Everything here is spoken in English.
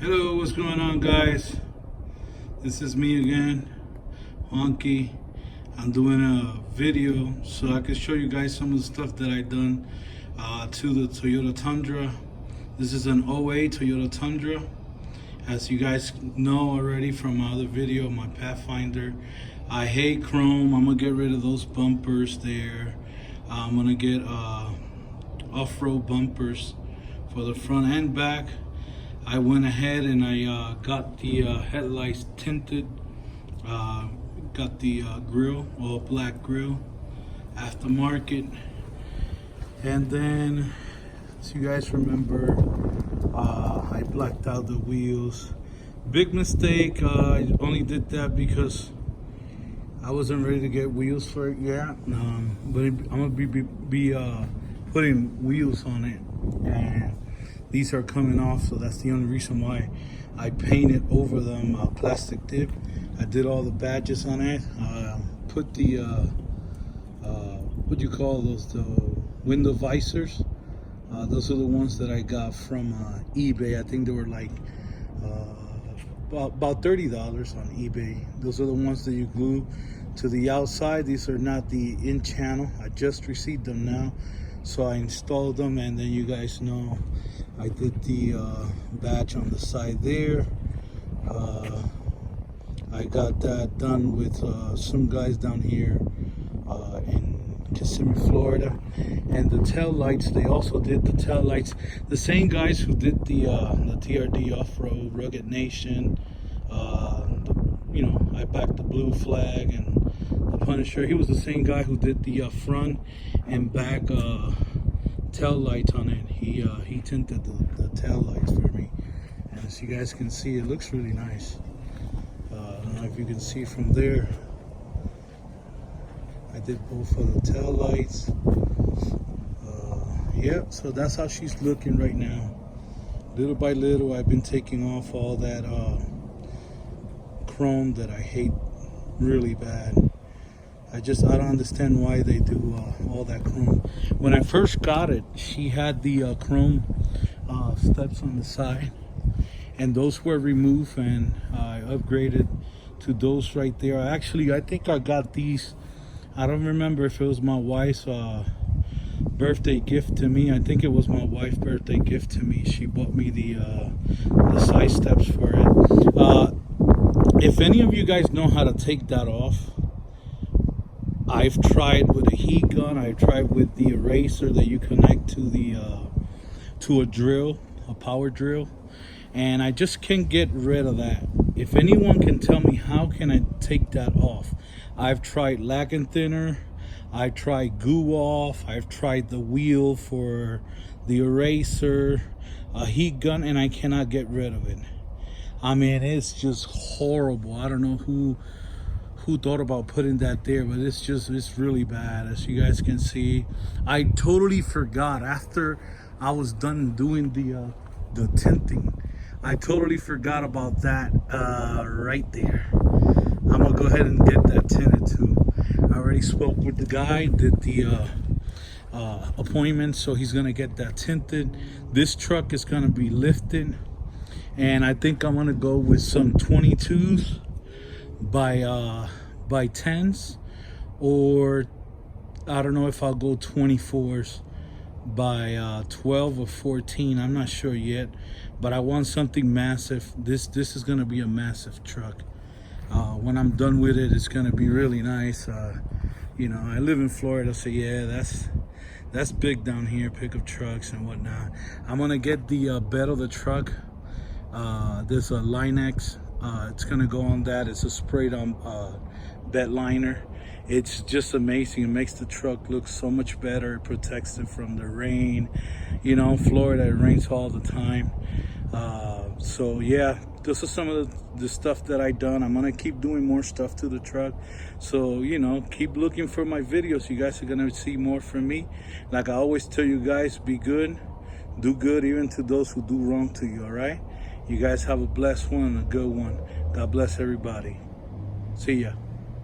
Hello, what's going on, guys? This is me again, Honky. I'm doing a video so I can show you guys some of the stuff that I done to the Toyota Tundra. This is an '08 Toyota Tundra. As you guys know already from my other video, my Pathfinder. I hate chrome. I'm gonna get rid of those bumpers there. I'm gonna get off-road bumpers for the front and back. I went ahead and I got the headlights tinted, got the grill, all black grill, aftermarket. And then, as you guys remember, I blacked out the wheels. Big mistake. I only did that because I wasn't ready to get wheels for it yet. But I'm gonna be putting wheels on it, and these are coming off, so that's the only reason why I painted over them plastic dip. I did all the badges on it. Put the what do you call those? The window visors. Those are the ones that I got from eBay. I think they were like about $30 on eBay. Those are the ones that you glue to the outside. These are not the in channel. I just received them now, so I installed them, and then you guys know I did the badge on the side there. I got that done with some guys down here in Kissimmee, Florida. And the tail lights, they also did the tail lights. The same guys who did the TRD Off-Road Rugged Nation. You know, I backed the Blue Flag and the Punisher. He was the same guy who did the front and back tail lights on it. He tinted the tail lights for me, and as you guys can see, it looks really nice. I don't know if you can see from there. I did both of the tail lights. Yeah, so that's how she's looking right now. Little by little, I've been taking off all that chrome that I hate really bad. I don't understand why they do all that chrome. When I first got it, she had the chrome steps on the side, and those were removed, and I upgraded to those right there. I think I got these. I don't remember if it was my wife's birthday gift to me. I think it was my wife's birthday gift to me. She bought me the side steps for it. If any of you guys know how to take that off, I've tried with a heat gun. I've tried with the eraser that you connect to the to a drill, a power drill, and I just can't get rid of that. If anyone can tell me how can I take that off, I've tried lacquer thinner, I've tried goo off, I've tried the wheel for the eraser, a heat gun, and I cannot get rid of it. I mean, it's just horrible. I don't know who thought about putting that there, but it's really bad. As you guys can see, I totally forgot after I was done doing the tinting. I totally forgot about that right there. I'm gonna go ahead and get that tinted too. I already spoke with the guy, did the appointment, so he's gonna get that tinted. This truck is gonna be lifted, and I think I'm gonna go with some 22s by 10s, or I don't know if I'll go 24s by 12 or 14. I'm not sure yet, but I want something massive. This is gonna be a massive truck. When I'm done with it, it's gonna be really nice. You know, I live in Florida, so yeah, that's big down here, pickup trucks and whatnot. I'm gonna get the bed of the truck. There's a Linex. It's gonna go on that. It's a sprayed on bed liner. It's just amazing. It makes the truck look so much better. It protects it from the rain. You know, in Florida, it rains all the time. So yeah, this is some of the stuff that I done. I'm gonna keep doing more stuff to the truck. So, you know, keep looking for my videos. You guys are gonna see more from me. Like I always tell you guys, be good, do good even to those who do wrong to you, all right? You guys have a blessed one and a good one. God bless everybody. See ya.